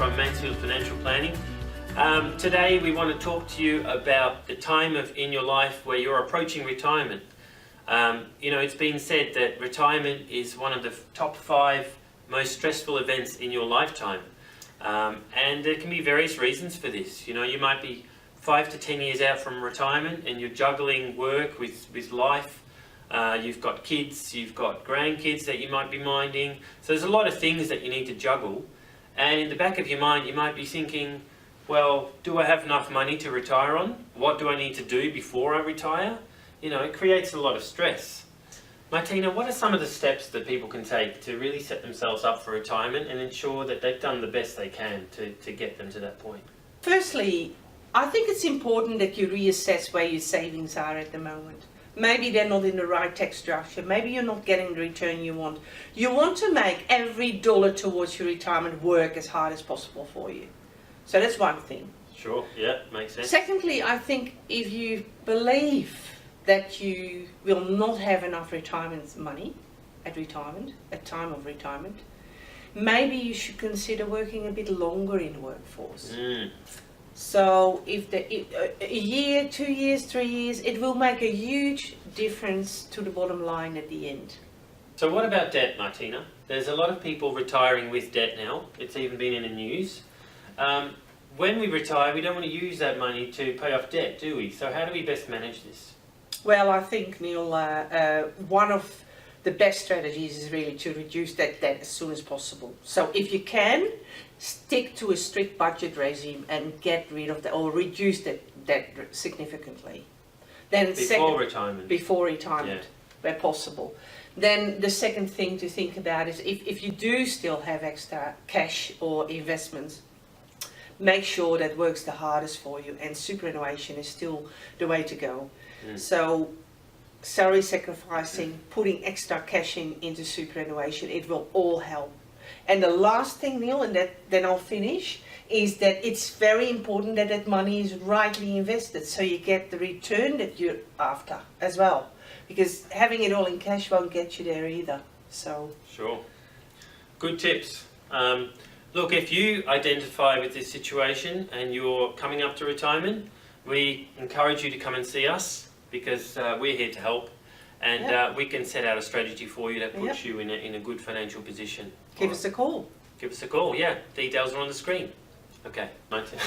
from Mansfield Financial Planning. Today we want to talk to you about the time in your life where you're approaching retirement. It's been said that retirement is one of the top 5 most stressful events in your lifetime. And there can be various reasons for this. You might be 5 to 10 years out from retirement and you're juggling work with life. You've got kids, you've got grandkids that you might be minding. So there's a lot of things that you need to juggle. And in the back of your mind, you might be thinking, well, do I have enough money to retire on? What do I need to do before I retire? It creates a lot of stress. Martina, what are some of the steps that people can take to really set themselves up for retirement and ensure that they've done the best they can to get them to that point? Firstly, I think it's important that you reassess where your savings are at the moment. Maybe they're not in the right tax structure. Maybe you're not getting the return you want. You want to make every dollar towards your retirement work as hard as possible for you. So that's one thing. Sure, yeah, makes sense. Secondly, I think if you believe that you will not have enough retirement money at time of retirement, maybe you should consider working a bit longer in the workforce. So if a year, 2 years, 3 years, it will make a huge difference to the bottom line at the end. So what about debt, Martina? There's a lot of people retiring with debt now. It's even been in the news. When we retire, we don't want to use that money to pay off debt, do we? So how do we best manage this? Well, I think, Neil, one of the best strategies is really to reduce that debt as soon as possible. So if you can, stick to a strict budget regime and get rid of that or reduce that debt significantly. Then Before retirement, where possible. Then the second thing to think about is if you do still have extra cash or investments, make sure that works the hardest for you, and superannuation is still the way to go. So salary sacrificing, putting extra cash into superannuation, it will all help. And the last thing, Neil, and then I'll finish, is that it's very important that that money is rightly invested so you get the return that you're after as well. Because having it all in cash won't get you there either. So sure. Good tips. Look, if you identify with this situation and you're coming up to retirement, we encourage you to come and see us because we're here to help, and we can set out a strategy for you that puts you in a good financial position. Give us a call. Give us a call, yeah. Details are on the screen. Okay, 19.